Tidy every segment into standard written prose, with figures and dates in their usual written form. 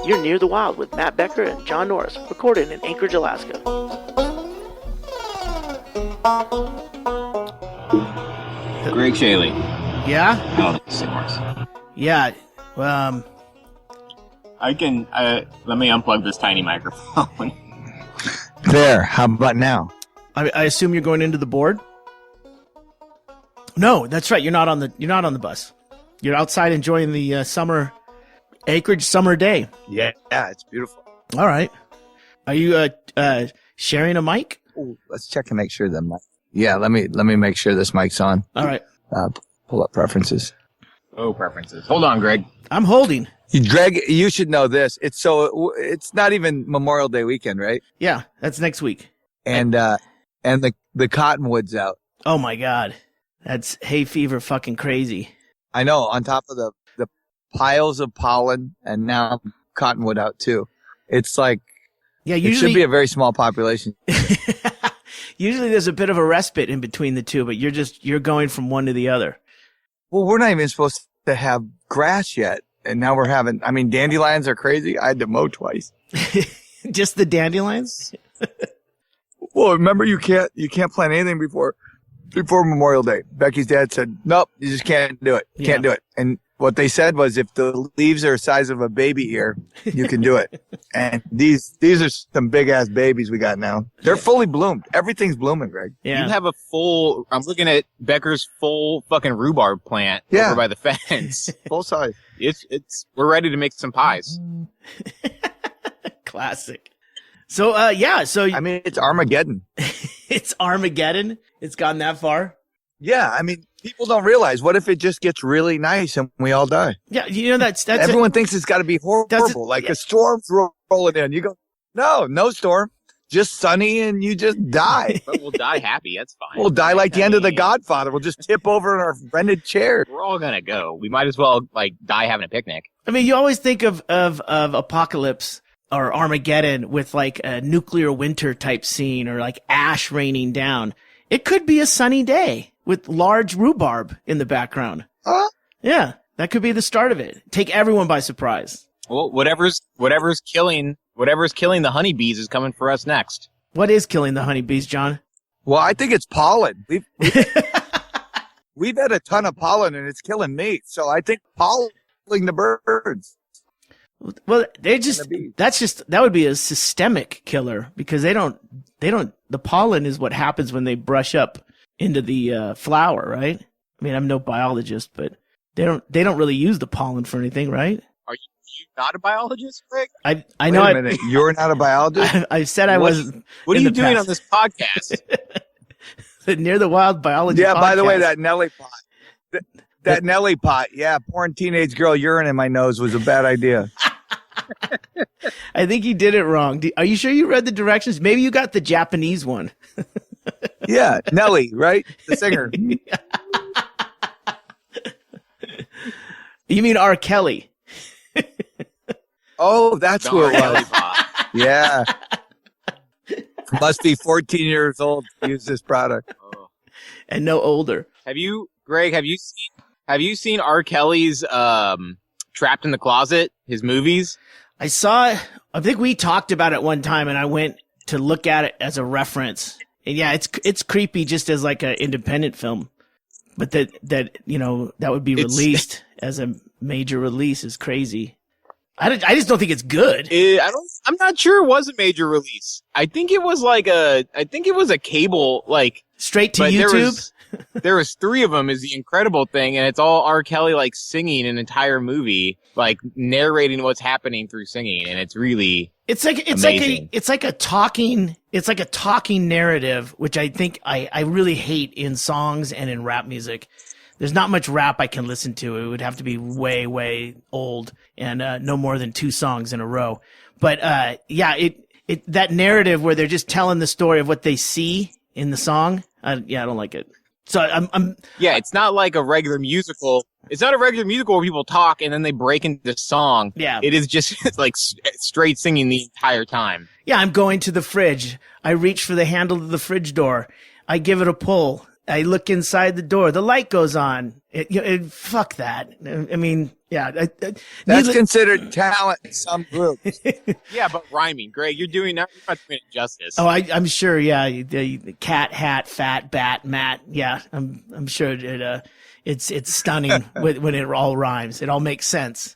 You're Near the Wild with Matt Becker and John Norris, recorded in Anchorage, Alaska. Ggreg Chaille. Yeah? Oh, Norris. Yeah. I can, let me unplug this tiny microphone. There. How about now? I assume you're going into the board? No, that's right. You're not on the bus. You're outside enjoying the Anchorage summer day. Yeah, it's beautiful. All right. Are you sharing a mic? Ooh, let's check and make sure the mic. Yeah, let me make sure this mic's on. All right. Pull up preferences. Oh, preferences. Hold on, Ggreg. I'm holding. Ggreg, you should know this. It's not even Memorial Day weekend, right? Yeah, that's next week. And the cottonwoods out. Oh my God. That's hay fever fucking crazy. I know, on top of the piles of pollen, and now cottonwood out too. It's like, yeah, it should be a very small population. Usually there's a bit of a respite in between the two, but you're going from one to the other. Well, we're not even supposed to have grass yet. And now we're having, dandelions are crazy. I had to mow twice. Just the dandelions? Well, remember, you can't plant anything before Memorial Day. Becky's dad said, nope, you just can't do it. Can't do it. And what they said was, if the leaves are the size of a baby ear, you can do it. And these are some big ass babies we got now. They're fully bloomed. Everything's blooming, Ggreg. Yeah. You have I'm looking at Becker's full fucking rhubarb plant over by the fence. Full size. We're ready to make some pies. Classic. So, it's Armageddon. It's Armageddon. It's gone that far. Yeah. People don't realize, what if it just gets really nice and we all die? Yeah. That's everyone thinks it's got to be horrible. A storm's rolling in. You go, no storm. Just sunny, and you just die. But we'll die happy. That's fine. We'll die like the end of The Godfather. We'll just tip over in our rented chair. We're all gonna go. We might as well die having a picnic. You always think of apocalypse or Armageddon with like a nuclear winter type scene or like ash raining down. It could be a sunny day with large rhubarb in the background. Huh? Yeah, that could be the start of it. Take everyone by surprise. Well, whatever's killing the honeybees is coming for us next. What is killing the honeybees, John? Well, I think it's pollen. We've had a ton of pollen, and it's killing me. So I think pollening the birds. Well, that would be a systemic killer, because the pollen is what happens when they brush up into the flower, right? I'm no biologist, but they don't really use the pollen for anything, right? Are you not a biologist, Ggreg? I know. Wait a minute. You're not a biologist? I said I wasn't. What are you doing on this podcast? The Near the Wild biology. Yeah. Podcast. By the way, that Nelly pot. That Nelly pot. Yeah, pouring teenage girl urine in my nose was a bad idea. I think you did it wrong. Are you sure you read the directions? Maybe you got the Japanese one. Yeah, Nelly, right? The singer. You mean R. Kelly? Oh, that's who it was. Yeah. Must be 14 years old to use this product. Oh. And no older. Ggreg, have you seen R. Kelly's Trapped in the Closet, his movies? I think we talked about it one time, and I went to look at it as a reference. And yeah, it's creepy just as like an independent film. But that would be released as a major release is crazy. I just don't think it's good. I'm not sure it was a major release. I think it was a cable, straight to YouTube. There was 3 of them is the incredible thing, and it's all R. Kelly singing an entire movie, narrating what's happening through singing, and it's really amazing. It's like a talking narrative, which I think I really hate in songs and in rap music. There's not much rap I can listen to. It would have to be way, way old and no more than 2 songs in a row. But that narrative where they're just telling the story of what they see in the song, I don't like it. So it's not like a regular musical. It's not a regular musical where people talk and then they break into song. Yeah. It is just straight singing the entire time. Yeah, I'm going to the fridge. I reach for the handle of the fridge door. I give it a pull. I look inside the door. The light goes on. Fuck that. Yeah. That's considered talent in some groups. Yeah, but rhyming, Greg, you're doing not doing it justice. Oh, I'm sure. Yeah, the cat, hat, fat, bat, mat. Yeah, I'm sure it's stunning when it all rhymes. It all makes sense.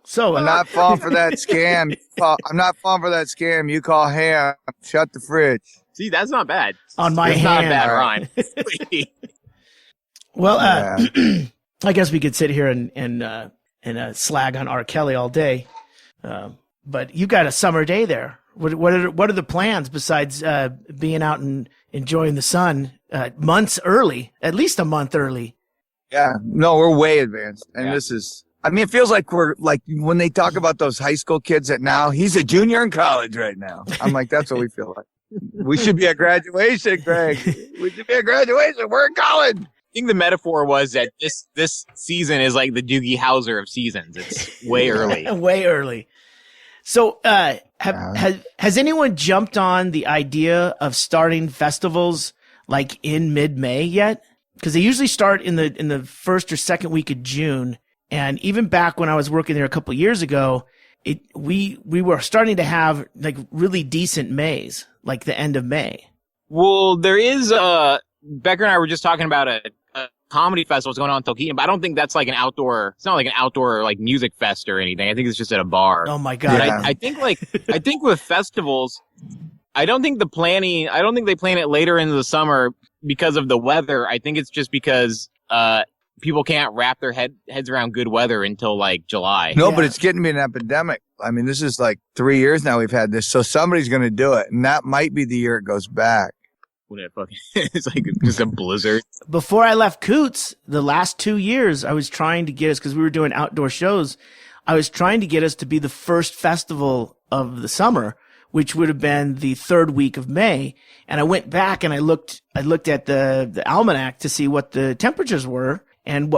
So I'm not falling for that scam. I'm not falling for that scam. You call ham. Shut the fridge. See, that's not bad. On my It's hand. not a bad rhyme. Well, I guess we could sit here and slag on R. Kelly all day, but you got a summer day there. What are the plans besides being out and enjoying the sun months early, at least a month early? Yeah, no, we're way advanced, and this is. I mean, it feels like we're like when they talk about those high school kids that now he's a junior in college right now. I'm like, that's what we feel like. We should be at graduation, Greg. We should be at graduation. We're in college. I think the metaphor was that this season is like the Doogie Howser of seasons. It's way early. Way early. So, has anyone jumped on the idea of starting festivals like in mid-May yet? Because they usually start in the first or second week of June. And even back when I was working there a couple of years ago, we were starting to have like really decent Mays, like the end of May. Well, there is Becker and I were just talking about a comedy festival that's going on in Tolkien, but I don't think that's like an outdoor. It's not like an outdoor like music fest or anything. I think it's just at a bar. Oh my god! Yeah. I think with festivals, I don't think they plan it later in the summer because of the weather. I think it's just because people can't wrap their heads around good weather until like July. No, but it's getting to be an epidemic. I mean, this is like 3 years now we've had this, so somebody's going to do it, and that might be the year it goes back. It's like just a blizzard. Before I left Coots, the last 2 years, I was trying to get us, because we were doing outdoor shows, I was trying to get us to be the first festival of the summer, which would have been the third week of May. And I went back and I looked at the almanac to see what the temperatures were. And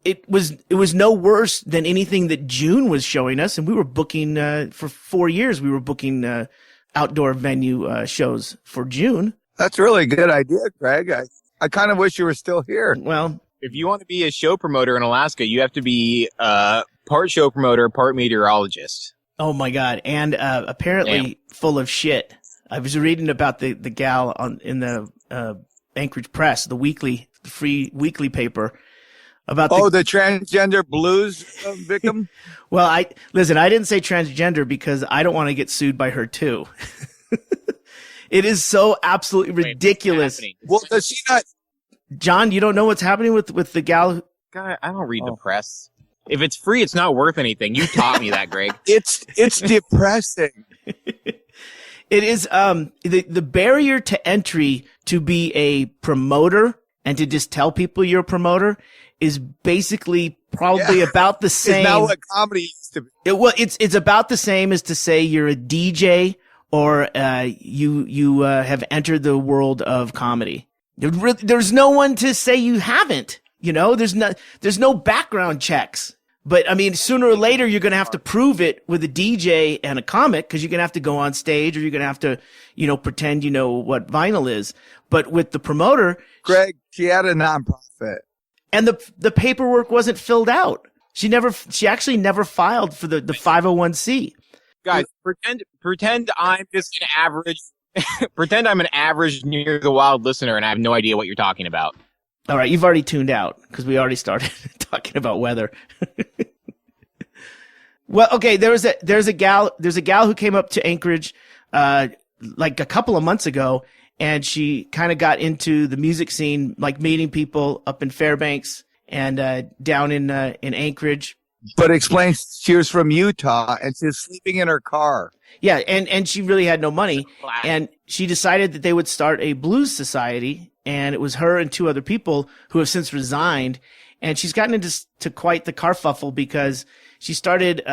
it was no worse than anything that June was showing us. And we were booking, for 4 years, we were booking, outdoor venue, shows for June. That's really a good idea, Greg. I kind of wish you were still here. Well, If you want to be a show promoter in Alaska, you have to be, part show promoter, part meteorologist. oh my God. And, apparently full of shit. I was reading about the gal in the, Anchorage Press, the free weekly paper, about the transgender blues victim. Well, I didn't say transgender because I don't want to get sued by her too. It is so absolutely ridiculous. Well, does she not? John, you don't know what's happening with the gal. God, I don't read the press. If it's free, it's not worth anything. You taught me that, Greg. It's depressing. It is the barrier to entry to be a promoter and to just tell people you're a promoter is basically probably about the same. It's not what comedy used to be. It's about the same as to say you're a DJ or you have entered the world of comedy. There's no one to say you haven't. You know, there's no background checks. But I mean, sooner or later, you're going to have to prove it with a DJ and a comic because you're going to have to go on stage or you're going to have to, pretend you know what vinyl is. But with the promoter, Greg, she had a nonprofit, and the paperwork wasn't filled out. She actually never filed for the 501c. Guys, pretend I'm just an average. Pretend I'm an average near the wild listener, and I have no idea what you're talking about. All right, you've already tuned out because we already started talking about weather. Well, okay, there's a gal who came up to Anchorage like a couple of months ago, and she kind of got into the music scene, like meeting people up in Fairbanks and down in Anchorage. but explain she was from Utah and she's sleeping in her car. Yeah, and she really had no money, and she decided that they would start a blues society, and it was her and two other people who have since resigned, and she's gotten into quite the carfuffle because she started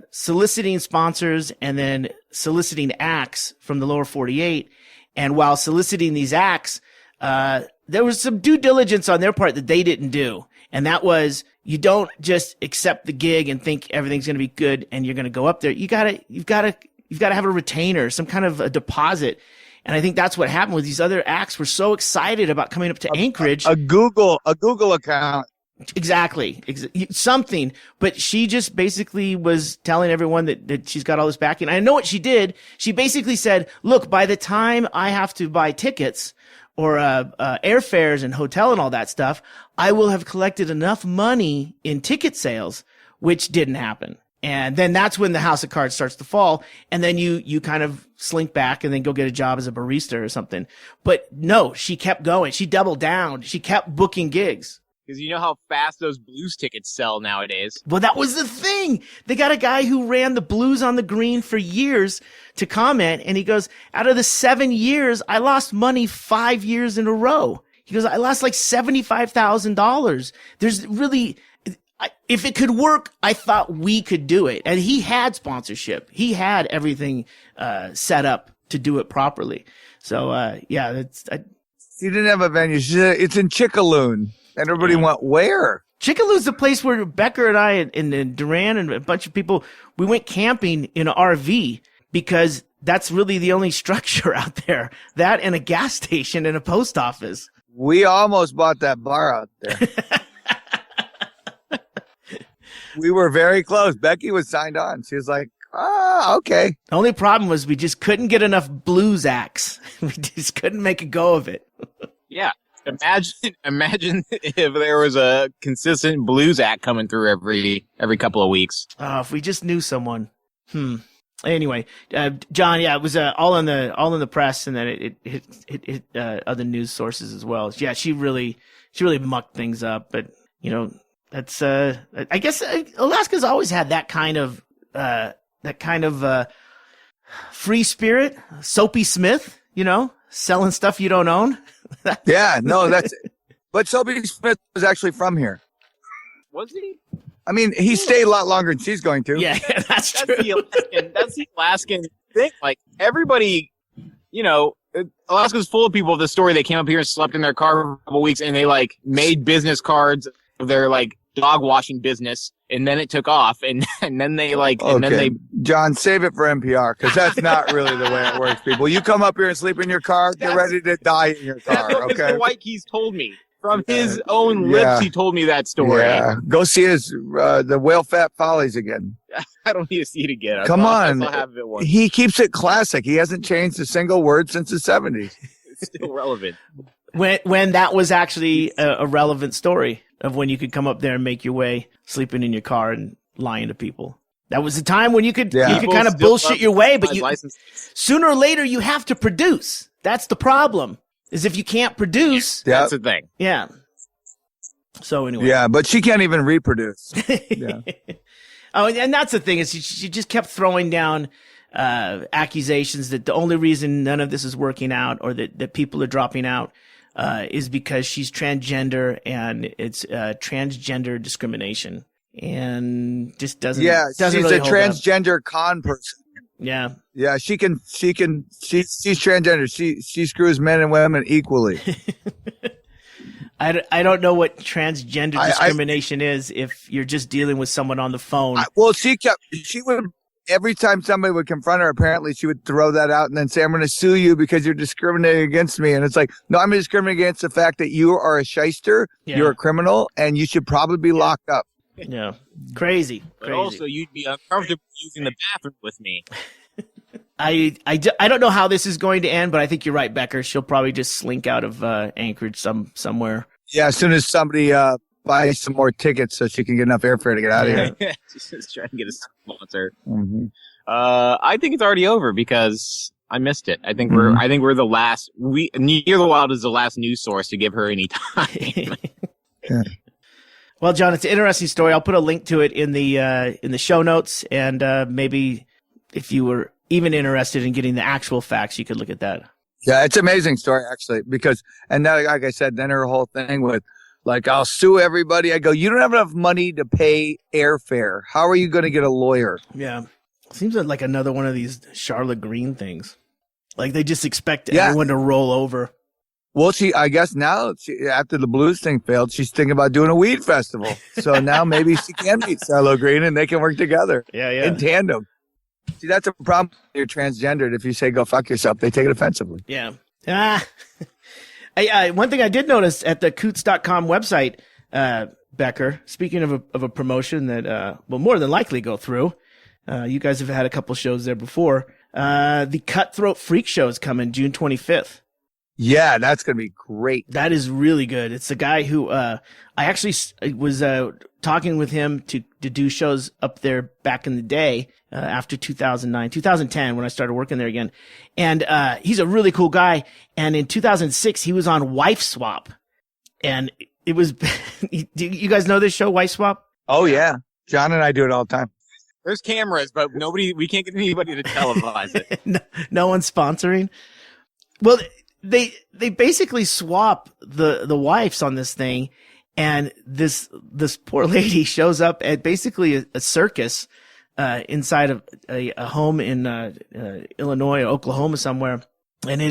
soliciting sponsors and then soliciting acts from the lower 48, and while soliciting these acts, there was some due diligence on their part that they didn't do, and that was you don't just accept the gig and think everything's going to be good and you're going to go up there. You've got to have a retainer, some kind of a deposit. And I think that's what happened with these other acts. Were so excited about coming up to Anchorage. A Google account. Exactly. Something. But she just basically was telling everyone that she's got all this backing. I know what she did. She basically said, look, by the time I have to buy tickets or airfares and hotel and all that stuff, I will have collected enough money in ticket sales, which didn't happen. And then that's when the house of cards starts to fall. And then you kind of slink back and then go get a job as a barista or something. But no, she kept going. She doubled down. She kept booking gigs. Because you know how fast those blues tickets sell nowadays. Well, that was the thing. They got a guy who ran the Blues on the Green for years to comment. And he goes, out of the 7 years, I lost money 5 years in a row. He goes, I lost like $75,000. There's really, if it could work, I thought we could do it. And he had sponsorship. He had everything set up to do it properly. So, yeah, that's. He didn't have a venue. It's in Chickaloon. And everybody went, where? Chickaloo's the place where Becker and I and Duran and a bunch of people, we went camping in an RV because that's really the only structure out there. That and a gas station and a post office. We almost bought that bar out there. We were very close. Becky was signed on. She was like, okay. The only problem was we just couldn't get enough blues acts. We just couldn't make a go of it. Yeah. Imagine if there was a consistent blues act coming through every couple of weeks. Oh, if we just knew someone. Anyway, John, yeah, it was all in the press, and then it hit other news sources as well. Yeah, she really mucked things up, but you know, that's I guess Alaska's always had that kind of free spirit, Soapy Smith, you know, selling stuff you don't own. Yeah, no, that's it. But Soapy Smith was actually from here. Was he? I mean, he stayed a lot longer than she's going to. Yeah, that's true. That's the Alaskan thing. Like, everybody, you know, Alaska's full of people of the story. They came up here and slept in their car for a couple weeks, and they, like, made business cards of their, like, dog washing business, and then it took off, and then they, like, and then they... John, save it for NPR, because that's not really the way it works, people. You come up here and sleep in your car, get ready to die in your car, that's what okay? Mr. White Keys told me. From his own lips, he told me that story. Yeah, go see his the Whale Fat Follies again. I don't need to see it again. Come on. I have it once. He keeps it classic. He hasn't changed a single word since the 70s. It's still relevant. When that was actually a relevant story of when you could come up there and make your way sleeping in your car and lying to people. That was the time when you could kind of bullshit your way, but sooner or later you have to produce. That's the problem. Is if you can't produce. That's the thing. Yeah. So anyway. Yeah, but she can't even reproduce. Yeah. Oh, and that's the thing is she just kept throwing down accusations that the only reason none of this is working out or that people are dropping out is because she's transgender and it's transgender discrimination and just doesn't. Yeah, doesn't she's really a hold up. transgender con person. Yeah. Yeah, she's transgender. She screws men and women equally. I don't know what transgender discrimination is if you're just dealing with someone on the phone. She would, every time somebody would confront her, apparently she would throw that out and then say, I'm going to sue you because you're discriminating against me. And it's like, no, I'm discriminating against the fact that you are a shyster, you're a criminal, and you should probably be locked up. Yeah. Crazy. But also, you'd be uncomfortable using the bathroom with me. I don't know how this is going to end, but I think you're right, Becker. She'll probably just slink out of Anchorage somewhere. Yeah, as soon as somebody buys some more tickets so she can get enough airfare to get out of here. She's just trying to get a sponsor. Mm-hmm. I think it's already over because I missed it. I think we're the last. Near the Wild is the last news source to give her any time. Yeah. Well, John, it's an interesting story. I'll put a link to it in the show notes, and maybe if you were even interested in getting the actual facts, you could look at that. Yeah, it's an amazing story, actually, because, and then, like I said, then her whole thing with, like, I'll sue everybody. I go, you don't have enough money to pay airfare. How are you going to get a lawyer? Yeah. Seems like another one of these Charlotte Green things. Like, they just expect everyone to roll over. Well, I guess now, after the blues thing failed, she's thinking about doing a weed festival. So now maybe she can meet Charlotte Green and they can work together in tandem. See, that's a problem when you're transgendered. If you say, go fuck yourself, they take it offensively. Yeah. One thing I did notice at the Coots.com website, Becker. Speaking of a promotion that will more than likely go through, you guys have had a couple shows there before. The Cutthroat Freak Show is coming June 25th. Yeah, that's going to be great. That is really good. It's a guy who I actually was talking with him to do shows up there back in the day after 2010 when I started working there again. And he's a really cool guy. And in 2006, he was on Wife Swap. And it was do you guys know this show, Wife Swap? Oh, yeah. John and I do it all the time. There's cameras, but we can't get anybody to televise it. No one's sponsoring. Well, they basically swap the wives on this thing, and this poor lady shows up at basically a circus inside of a home in Illinois or Oklahoma somewhere, and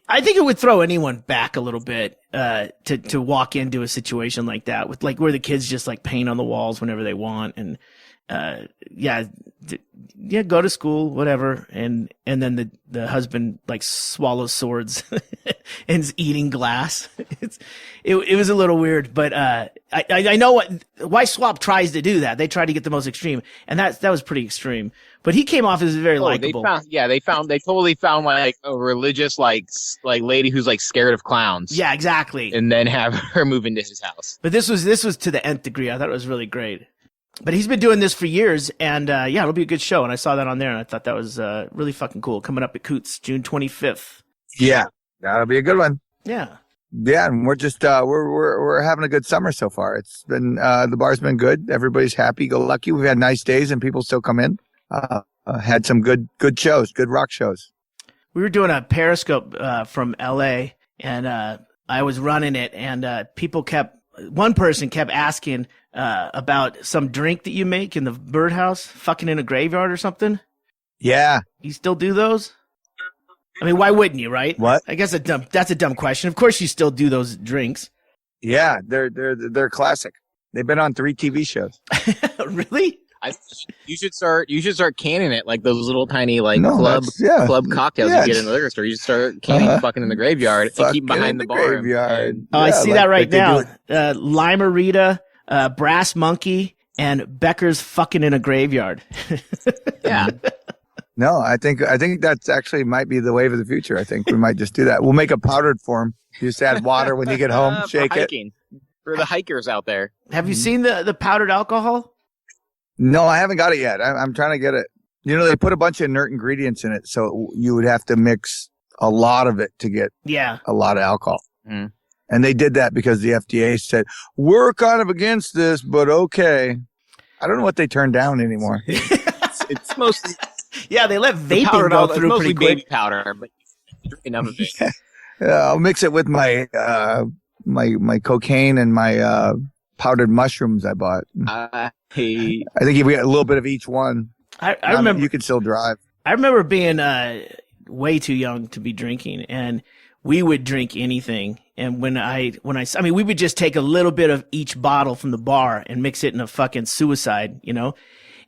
I think it would throw anyone back a little bit to walk into a situation like that with like where the kids just like paint on the walls whenever they want and go to school, whatever. And then the husband like swallows swords and is eating glass. It was a little weird, but I know why Swap tries to do that. They try to get the most extreme, and that was pretty extreme. But he came off as very likable. They totally found like a religious like lady who's like scared of clowns. Yeah, exactly. And then have her move into his house. But this was to the nth degree. I thought it was really great. But he's been doing this for years, and it'll be a good show. And I saw that on there, and I thought that was really fucking cool. Coming up at Coots, June 25th. Yeah, that'll be a good one. Yeah. Yeah, and we're just we're having a good summer so far. It's been the bar's been good. Everybody's happy, go lucky. We've had nice days, and people still come in. Had some good shows, good rock shows. We were doing a Periscope from LA, and I was running it, and one person kept asking about some drink that you make in the birdhouse, fucking in a graveyard or something. Yeah. You still do those? I mean, why wouldn't you, right? What? I guess that's a dumb question. Of course you still do those drinks. Yeah, they're classic. They've been on 3 TV shows. Really? You should start canning it like those little tiny club cocktails you get in the liquor store. You should start canning fucking in the graveyard and keep behind the bar. Graveyard. I see that right now. Limerita, Brass Monkey, and Becker's fucking in a graveyard. Yeah. No, I think that's actually might be the wave of the future. I think we might just do that. We'll make a powdered form. You just add water when you get home, shake it. For the hikers out there. Have you seen the powdered alcohol? No, I haven't got it yet. I'm trying to get it. You know, they put a bunch of inert ingredients in it, so you would have to mix a lot of it to get a lot of alcohol. Mm. And they did that because the FDA said, we're kind of against this, but okay. I don't know what they turned down anymore. It's mostly... Yeah, they let vaping go through pretty quick. Baby powder, but drink enough of it. Yeah, I'll mix it with my my cocaine and my powdered mushrooms I bought. I think if we get a little bit of each one, I remember you could still drive. I remember being way too young to be drinking, and we would drink anything. And when I mean, we would just take a little bit of each bottle from the bar and mix it in a fucking suicide, you know.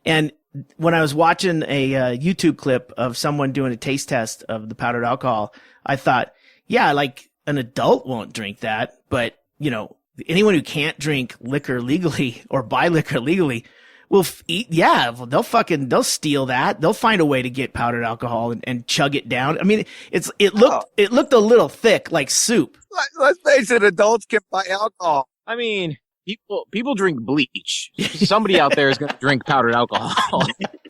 And when I was watching a YouTube clip of someone doing a taste test of the powdered alcohol, I thought, yeah, like an adult won't drink that, but you know, anyone who can't drink liquor legally or buy liquor legally will they'll steal that. They'll find a way to get powdered alcohol and chug it down. I mean, it looked a little thick, like soup. Let's face it, adults can buy alcohol. I mean, people drink bleach. Somebody out there is going to drink powdered alcohol.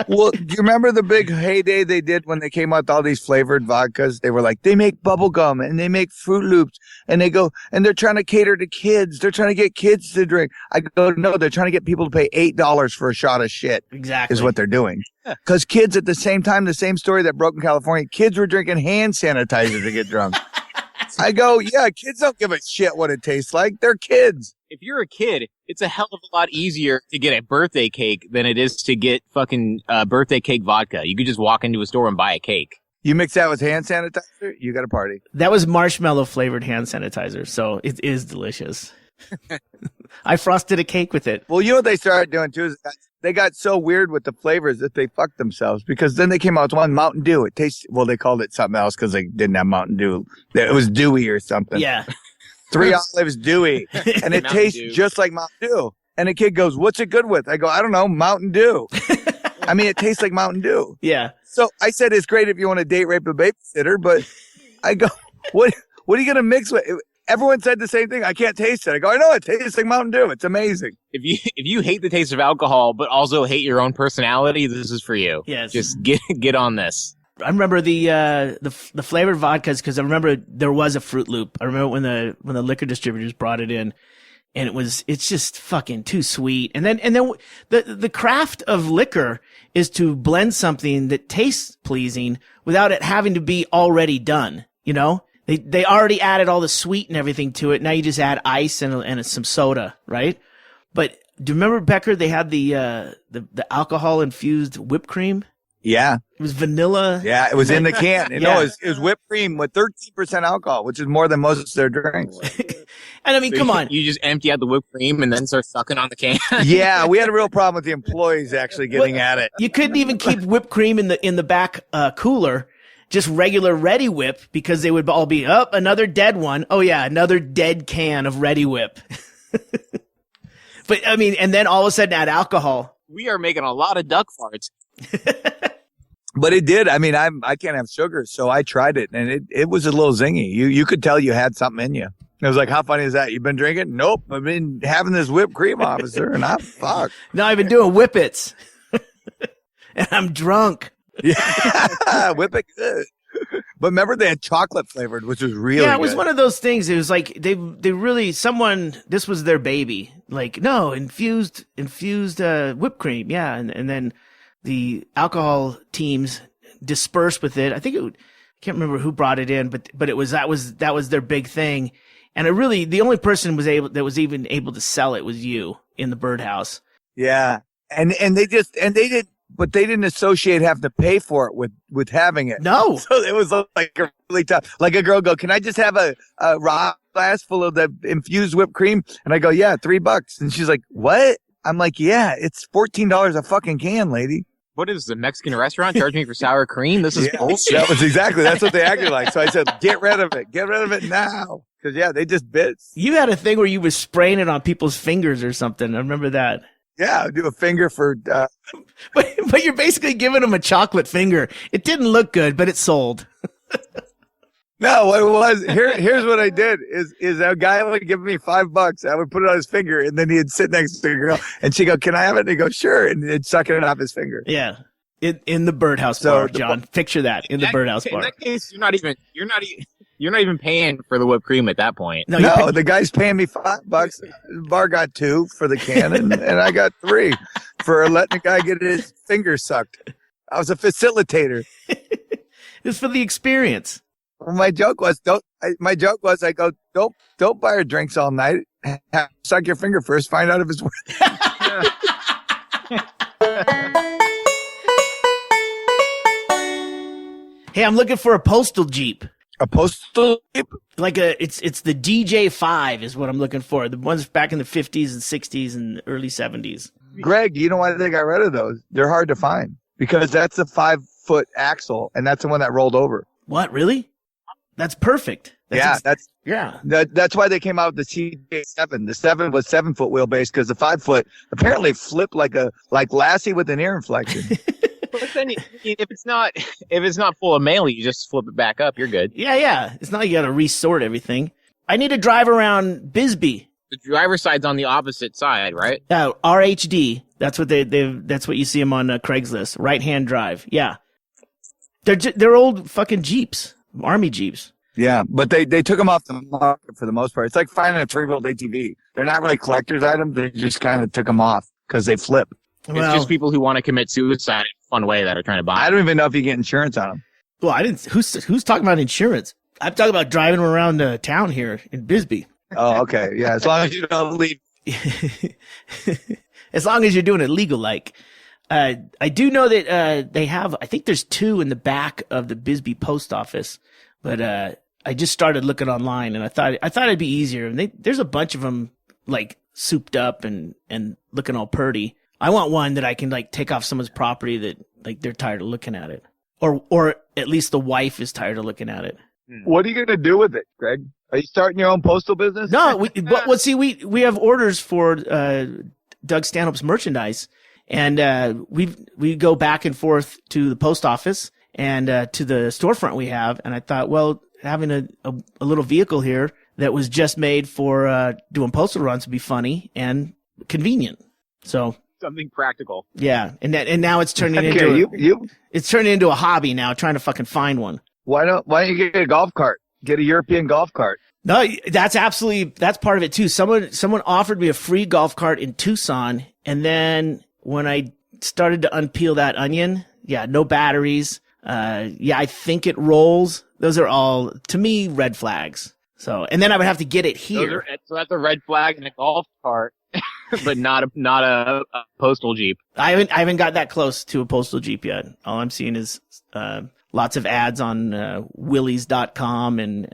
Well, do you remember the big heyday they did when they came out with all these flavored vodkas? They were like, they make bubble gum and they make Fruit Loops and they go, and they're trying to cater to kids. They're trying to get kids to drink. I go, no, they're trying to get people to pay $8 for a shot of shit. Exactly. Is what they're doing. Because kids at the same time, the same story that broke in California, kids were drinking hand sanitizer to get drunk. I go, yeah, kids don't give a shit what it tastes like. They're kids. If you're a kid, it's a hell of a lot easier to get a birthday cake than it is to get fucking birthday cake vodka. You could just walk into a store and buy a cake. You mix that with hand sanitizer, you got a party. That was marshmallow flavored hand sanitizer, so it is delicious. I frosted a cake with it. Well, you know what they started doing too is they got so weird with the flavors that they fucked themselves, because then they came out with one Mountain Dew. It tastes, well, they called it something else because they didn't have Mountain Dew. It was dewy or something. Yeah. 3 olives, dewy, and it Mountain tastes Dew. just like Mountain Dew. And the kid goes, "What's it good with?" I go, "I don't know, Mountain Dew." I mean, it tastes like Mountain Dew. Yeah. So I said, "It's great if you want to date rape a babysitter," but I go, "What are you gonna mix with?" Everyone said the same thing. I can't taste it. I go, "I know it tastes like Mountain Dew. It's amazing." If you hate the taste of alcohol, but also hate your own personality, this is for you. Yes. Just get on this. I remember the flavored vodkas because I remember there was a Fruit Loop. I remember when the liquor distributors brought it in, and it's just fucking too sweet. And then the craft of liquor is to blend something that tastes pleasing without it having to be already done. You know, they already added all the sweet and everything to it. Now you just add ice and some soda, right? But do you remember, Becker? They had the alcohol infused whipped cream. Yeah. It was vanilla. Yeah, it was in the can. Yeah. No, it was whipped cream with 13% alcohol, which is more than most of their drinks. And I mean, So come on. You just empty out the whipped cream and then start sucking on the can. Yeah, we had a real problem with the employees actually getting at it. You couldn't even keep whipped cream in the back cooler, just regular Ready Whip, because they would all be up another dead one. Oh yeah, another dead can of Ready Whip. But I mean, and then all of a sudden add alcohol. We are making a lot of duck farts. But it did. I mean, I can't have sugar, so I tried it, and it was a little zingy. You could tell you had something in you. It was like, how funny is that? You've been drinking? Nope. I've been having this whipped cream, officer, and I'm fucked. Now I've been doing Whippets. And I'm drunk. Yeah, whip it good. But remember they had chocolate flavored, which was really Yeah, it was good. one of those things. It was like they really this was their baby. Like, no, infused whipped cream. Yeah, and then the alcohol teams dispersed with it. I can't remember who brought it in, but that was their big thing. And the only person that was even able to sell it was you in the birdhouse. Yeah. And they didn't associate having to pay for it with having it. No. So it was like really tough. Like a girl go, "Can I just have a raw glass full of the infused whipped cream?" And I go, "Yeah, $3." And she's like, "What?" I'm like, "Yeah, it's $14 a fucking can, lady." What is the Mexican restaurant charging me for sour cream? This is bullshit. That's what they acted like. So I said, "Get rid of it now." Because yeah, they just bit. You had a thing where you were spraying it on people's fingers or something. I remember that. Yeah, do a finger for. But you're basically giving them a chocolate finger. It didn't look good, but it sold. No, what it was, here's what I did is a guy would give me $5. I would put it on his finger, and then he'd sit next to the girl, and she'd go, "Can I have it?" And he'd go, "Sure," and he'd suck it off his finger. Yeah. In the birdhouse bar, John. Picture that in the birdhouse bar. In that case, you're not even paying for the whipped cream at that point. No, the guy's paying me $5. The bar got 2 for the can, and I got 3 for letting the guy get his finger sucked. I was a facilitator. It's for the experience. Well, my joke was, I go, don't buy her drinks all night. Suck your finger first. Find out if it's worth it. Hey, I'm looking for a postal Jeep. A postal Jeep? Like it's the DJ5 is what I'm looking for. The ones back in the 50s and 60s and early 70s. Ggreg, you know why they got rid of those? They're hard to find because that's a 5-foot axle, and that's the one that rolled over. What, really? That's perfect. That's why they came out with the CJ7. The 7 was 7-foot wheelbase because the 5-foot apparently flipped like Lassie with an ear inflection. But then, if it's not full of mail, you just flip it back up. You're good. Yeah. It's not like you got to resort everything. I need to drive around Bisbee. The driver's side's on the opposite side, right? RHD. That's what that's what you see them on Craigslist. Right-hand drive. Yeah. They're old fucking Jeeps. Army Jeeps. Yeah, but they took them off the market for the most part. It's like finding a 3-wheeled ATV. They're not really collector's items. They just kind of took them off because they flip. It's just people who want to commit suicide in a fun way that are trying to buy. I don't even know if you get insurance on them. Well, I didn't. Who's talking about insurance? I'm talking about driving around town here in Bisbee. Oh, okay. Yeah, as long as you don't leave. As long as you're doing it legal, like. I do know that they have. I think there's 2 in the back of the Bisbee post office, but I just started looking online, and I thought it'd be easier. And there's a bunch of them like souped up and looking all purty. I want one that I can like take off someone's property that like they're tired of looking at it, or at least the wife is tired of looking at it. What are you gonna do with it, Ggreg? Are you starting your own postal business? No, well, see, we have orders for Doug Stanhope's merchandise, and we go back and forth to the post office and to the storefront we have. And I thought, well, having a little vehicle here that was just made for doing postal runs would be funny and convenient. So Something practical. yeah, and now it's turning Okay, into it's turning into a hobby now, trying to fucking find one. why don't you get a golf cart? Get a European golf cart. No, that's part of it too. Someone offered me a free golf cart in Tucson, and then when I started to unpeel that onion, yeah, no batteries. Yeah, I think it rolls. Those are all, to me, red flags. So, and then I would have to get it here. So that's a red flag in a golf cart, but not a postal Jeep. I haven't got that close to a postal Jeep yet. All I'm seeing is lots of ads on Willys.com and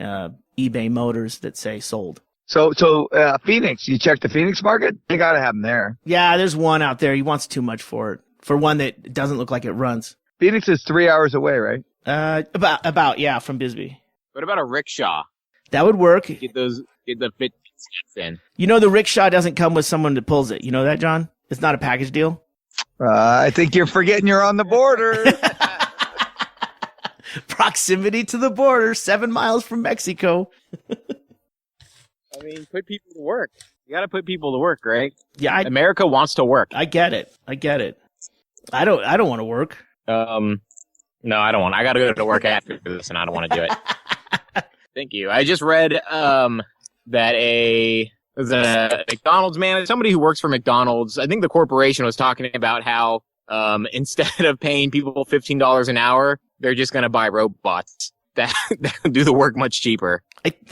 eBay Motors that say sold. So Phoenix, you check the Phoenix market? They got to have them there. Yeah, there's one out there. He wants too much for it. For one that doesn't look like it runs. Phoenix is 3 hours away, right? Yeah, from Bisbee. What about a rickshaw? That would work. Get the fit steps in. You know, the rickshaw doesn't come with someone that pulls it. You know that, John? It's not a package deal. I think you're forgetting you're on the border. Proximity to the border, 7 miles from Mexico. I mean, put people to work. You got to put people to work, right? Yeah, America wants to work. I get it. I don't want to work. No, I don't want. I got to go to work after this, and I don't want to do it. Thank you. I just read that a McDonald's man, somebody who works for McDonald's, I think the corporation was talking about how instead of paying people $15 an hour, they're just going to buy robots that do the work much cheaper.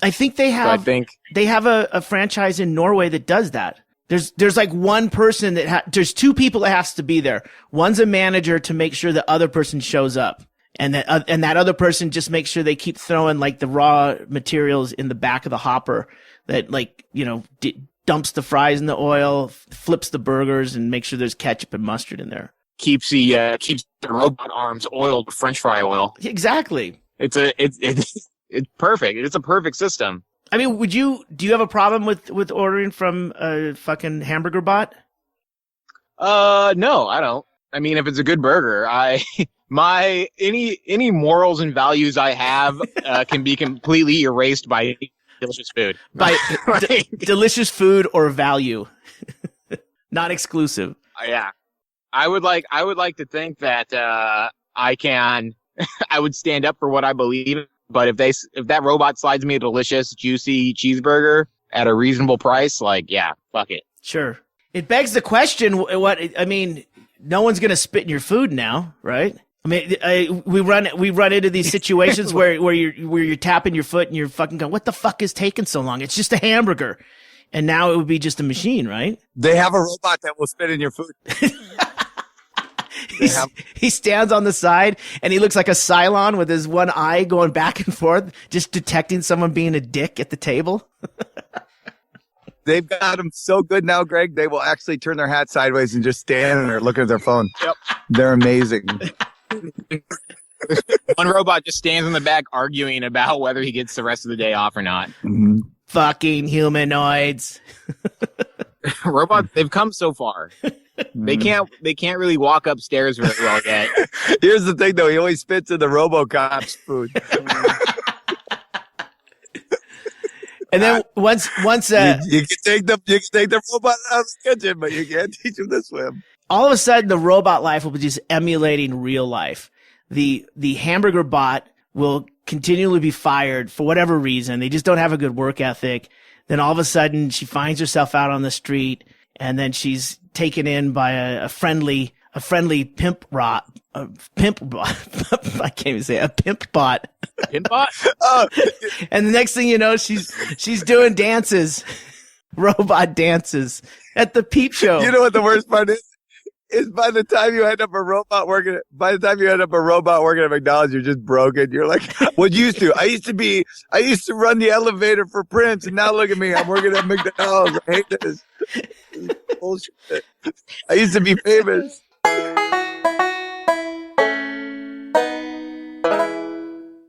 I think they have. So they have a franchise in Norway that does that. There's like one person there's two people that has to be there. One's a manager to make sure the other person shows up. And that other person just makes sure they keep throwing like the raw materials in the back of the hopper that like, you know, dumps the fries in the oil, flips the burgers and makes sure there's ketchup and mustard in there. Keeps the robot arms oiled with French fry oil. Exactly. It's perfect. It's a perfect system. I mean, do you have a problem with ordering from a fucking hamburger bot? No, I don't. I mean, if it's a good burger, any morals and values I have can be completely erased by delicious food. By delicious food or value. Not exclusive. Yeah. I would like to think that I would stand up for what I believe in. But if that robot slides me a delicious, juicy cheeseburger at a reasonable price, like, yeah, fuck it. Sure. It begs the question, no one's going to spit in your food now, right? I mean, we run into these situations where you're tapping your foot and you're fucking going, what the fuck is taking so long? It's just a hamburger. And now it would be just a machine, right? They have a robot that will spit in your food. He stands on the side and he looks like a Cylon with his one eye going back and forth, just detecting someone being a dick at the table. They've got them so good now, Greg, they will actually turn their hat sideways and just stand there looking at their phone. Yep. They're amazing. One robot just stands in the back arguing about whether he gets the rest of the day off or not. Mm-hmm. Fucking humanoids. Robots, they've come so far. They can't really walk upstairs very well yet. Here's the thing, though. He always spits in the RoboCop's food. And then once you can take the robot out of the kitchen, but you can't teach him to swim. All of a sudden, the robot life will be just emulating real life. The hamburger bot will continually be fired for whatever reason. They just don't have a good work ethic. Then all of a sudden, she finds herself out on the street, and then she's taken in by a friendly pimp bot. I can't even say it, a pimp bot. Pimp bot? And the next thing you know, she's doing dances, robot dances at the peep show. You know what the worst part is? Is by the time you end up a robot working at McDonald's, you're just broken. You're like, what you used to? I used to run the elevator for Prince, and now look at me. I'm working at McDonald's. I hate this. This is bullshit. I used to be famous.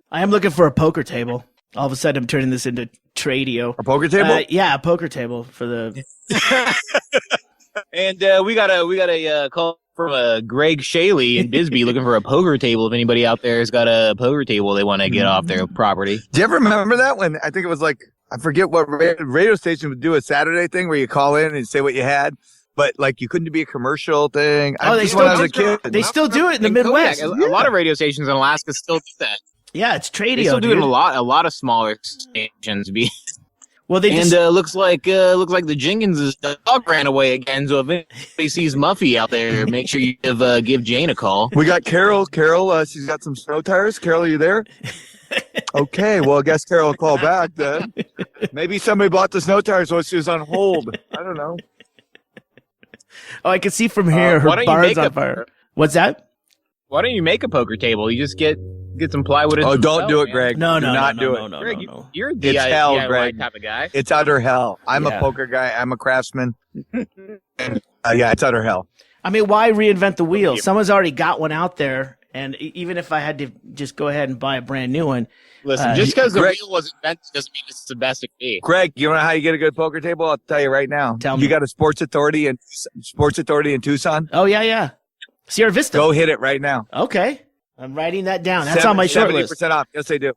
I am looking for a poker table. All of a sudden, I'm turning this into Tradio. A poker table? Yeah, a poker table for the. And we got a call from Ggreg Chaille in Bisbee looking for a poker table. If anybody out there has got a poker table they want to get off their property. Do you ever remember that when I think it was like, I forget what radio station would do a Saturday thing where you call in and say what you had, but like you couldn't be a commercial thing. Oh, they still when I was a kid. They still do it in the Midwest. A lot of radio stations in Alaska still do that. Yeah, it's Tradio. They still do it dude. a lot of smaller stations. Well, they just looks like the Jenkins' dog ran away again. So if anybody sees Muffy out there, make sure you give Jane a call. We got Carol. Carol, she's got some snow tires. Carol, are you there? Okay, well, I guess Carol will call back then. Maybe somebody bought the snow tires while she was on hold. I don't know. Oh, I can see from here her bar's on fire. What's that? Why don't you make a poker table? You just get some plywood. Oh, don't do it, Ggreg. No, do not do it. No, Ggreg, no. you're a It's hell, DIY Ggreg. type of guy. It's utter hell. I'm Yeah. a poker guy. I'm a craftsman. And, yeah, it's utter hell. I mean, why reinvent the wheel? Someone's already got one out there, and even if I had to just go ahead and buy a brand new one, Listen, just because the Ggreg- wheel was invented doesn't mean it's the best it can be. Greg, you know how you get a good poker table? I'll tell you right now. Tell me. You got a Sports Authority in Tucson? oh yeah, Sierra Vista. Go hit it right now. Okay, I'm writing that down. That's on my short list. 70% off. Yes, they do.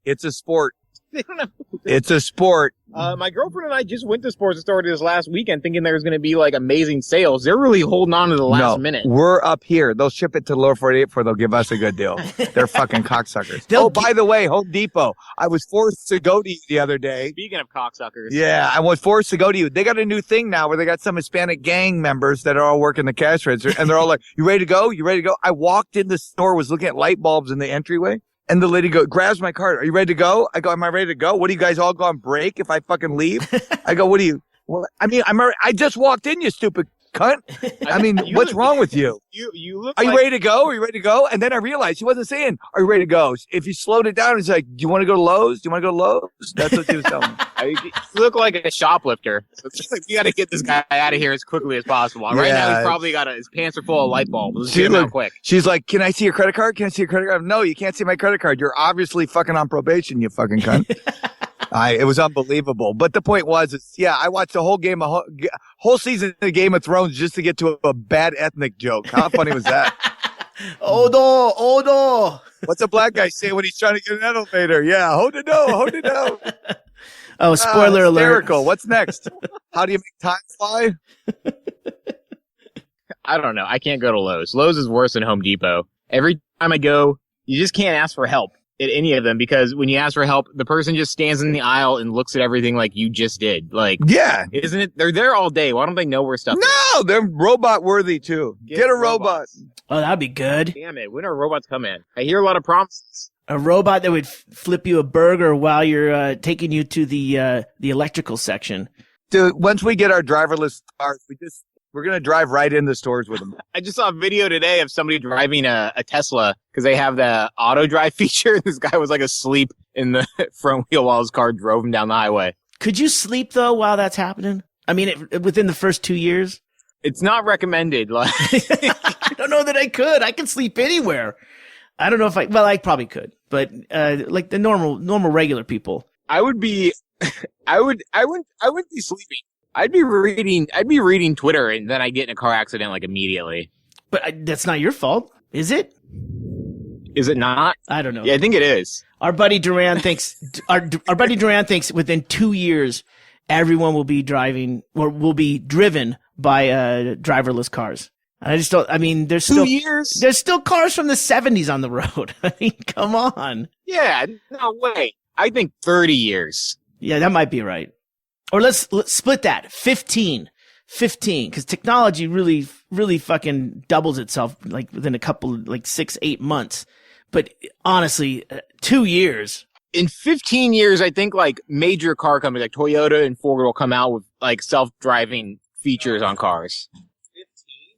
It's a sport. They don't have- It's a sport. My girlfriend and I just went to Sports Authority this last weekend thinking there was going to be like amazing sales. They're really holding on to the last minute. We're up here. They'll ship it to Lower 48 for they'll give us a good deal. They're fucking cocksuckers. They'll By the way, Home Depot. I was forced to go to you the other day. Speaking of cocksuckers. Yeah, I was forced to go to you. They got a new thing now where they got some Hispanic gang members that are all working the cash register, and they're all like, "You ready to go? You ready to go?" I walked in the store, was looking at light bulbs in the entryway, and the lady grabs my card. "Are you ready to go?" I go, "Am I ready to go? What do you guys all go on break if I fucking leave?" I go, "What do you?" Well, I mean, I just walked in, you stupid cunt. I mean, what's wrong with you? You look Are you like- ready to go? Are you ready to go? And then I realized she wasn't saying, "Are you ready to go?" If you slowed it down, it's like, "Do you want to go to Lowe's? Do you want to go to Lowe's?" That's what she was telling me. You look like a shoplifter. So it's just like, you got to get this guy out of here as quickly as possible. Right now, Yeah. he's probably his pants are full of light bulbs. Let's She get him out looked- quick. She's like, "Can I see your credit card? Can I see your credit card?" No, you can't see my credit card. You're obviously fucking on probation, you fucking cunt. It was unbelievable. But the point was, I watched the whole season of Game of Thrones just to get to a bad ethnic joke. How funny was that? Odo. What's a black guy say when he's trying to get an elevator? Yeah, hold it no. Oh, spoiler alert. Hysterical. What's next? How do you make time fly? I don't know. I can't go to Lowe's. Lowe's is worse than Home Depot. Every time I go, you just can't ask for help at any of them because when you ask for help, the person just stands in the aisle and looks at everything like you just did. Like, Yeah. isn't it? They're there all day. Why don't they know where stuff is? No, they're robot worthy too. Get a robot. robots. Oh, that'd be good. Damn it. When are robots come in? I hear a lot of promises. A robot that would flip you a burger while you're taking you to the electrical section. Dude, once we get our driverless cars, we're going to drive right in the stores with them. I just saw a video today of somebody driving a Tesla because they have the auto drive feature. This guy was like asleep in the front wheel while his car drove him down the highway. Could you sleep though while that's happening? I mean, within the first 2 years? It's not recommended. Like, I don't know that I could. I can sleep anywhere. I don't know if I probably could, but like the normal regular people. I wouldn't be sleeping. I'd be reading Twitter and then I'd get in a car accident like immediately. But that's not your fault, is it? Is it not? I don't know. Yeah, I think it is. Our buddy Duran thinks within 2 years everyone will be driving or will be driven by driverless cars. I just don't. I mean, there's 2 still years. there's still cars from the 70s on the road. I mean, come on. Yeah, no way. I think 30 years. Yeah, that might be right. Or let's split that 15, because technology really fucking doubles itself like within a couple like 6-8 months. But honestly, 2 years. In 15 years, I think like major car companies like Toyota and Ford will come out with like self-driving features on cars.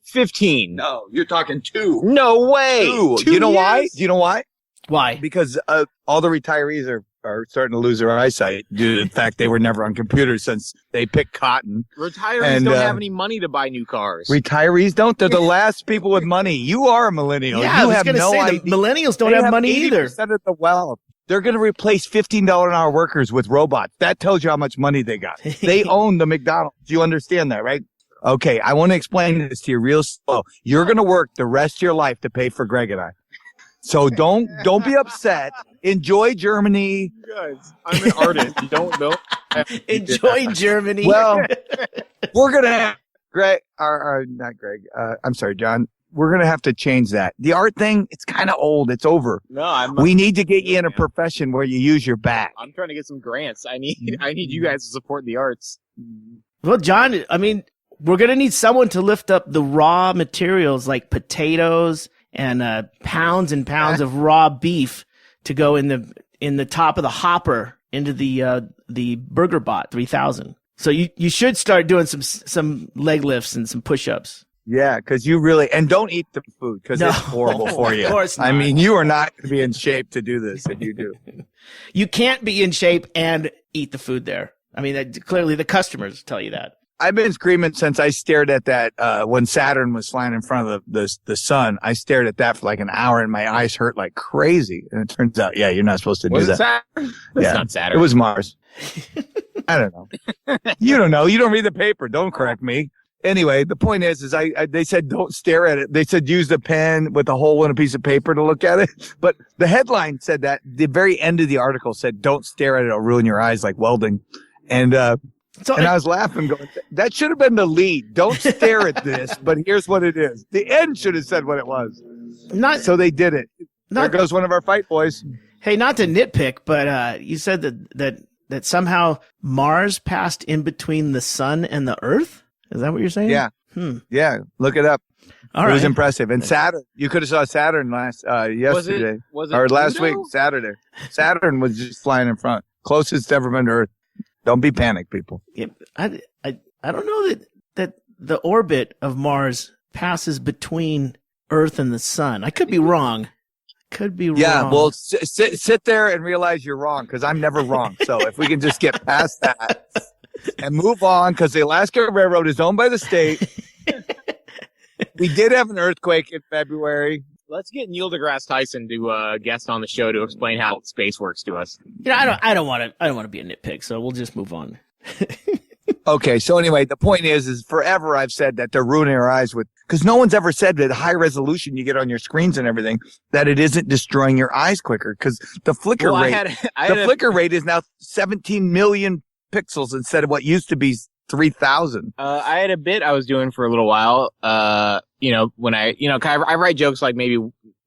15. No, you're talking 2. No way. 2. 2 You know why? years? Do you know why? Why? Because all the retirees are starting to lose their eyesight due to the fact they were never on computers since they picked cotton. Retirees And, don't have any money to buy new cars. Retirees don't? They're the last people with money. You are a millennial. Yeah, you I was have gonna no say idea. the millennials don't They have money either. 80% of the wealth. They're going to replace $15 an hour workers with robots. That tells you how much money they got. They own the McDonald's. Do you understand that, right? Okay, I want to explain this to you real slow. You're going to work the rest of your life to pay for Ggreg and I. So don't be upset. Enjoy Germany. You guys, I'm an artist. You don't know. Enjoy Germany. Well, we're going to have Ggreg, not Ggreg. I'm sorry, John. We're going to have to change that. The art thing, it's kind of old. It's over. No, we need to get you in a profession where you use your back. I'm trying to get some grants. I need you guys to support the arts. Well, John, I mean, we're going to need someone to lift up the raw materials like potatoes and pounds and pounds of raw beef to go in the top of the hopper into the Burger Bot 3000. So you should start doing some leg lifts and some push-ups. Yeah, because you really, and don't eat the food because it's horrible for you. Of course not. I mean, you are not going to be in shape to do this if you do. You can't be in shape and eat the food there. I mean, clearly the customers tell you that. I've been screaming since I stared at that when Saturn was flying in front of the sun. I stared at that for like an hour and my eyes hurt like crazy. And it turns out, yeah, you're not supposed to do that. Saturn? It's not Saturn. It was Mars. I don't know. You don't know. You don't read the paper. Don't correct me. Anyway, the point is they said don't stare at it. They said use the pen with a hole in a piece of paper to look at it. But the headline said that. The very end of the article said don't stare at it. It'll ruin your eyes like welding. And I was laughing going, that should have been the lead. Don't stare at this, but here's what it is. The end should have said what it was. So they did it. There goes one of our fight boys. Hey, not to nitpick, but you said that somehow Mars passed in between the sun and the Earth? Is that what you're saying? Yeah. Yeah. Look it up. All it right. was impressive. And Saturn, you could have saw Saturn yesterday. Was it or last Pluto? week, Saturday. Saturn was just flying in front. Closest ever been to Earth. Don't be panicked, people. Yeah, I don't know that the orbit of Mars passes between Earth and the sun. I could be wrong. Yeah, well, sit there and realize you're wrong because I'm never wrong. So if we can just get past that and move on because the Alaska Railroad is owned by the state. We did have an earthquake in February. Let's get Neil deGrasse Tyson to guest on the show to explain how space works to us. Yeah, I don't want to be a nitpick, so we'll just move on. Okay, so anyway, the point is forever I've said that they're ruining our eyes because no one's ever said that the high resolution you get on your screens and everything, that it isn't destroying your eyes quicker because the flicker flicker rate is now 17 million pixels instead of what used to be 3,000. I had a bit I was doing for a little while, when I write jokes like maybe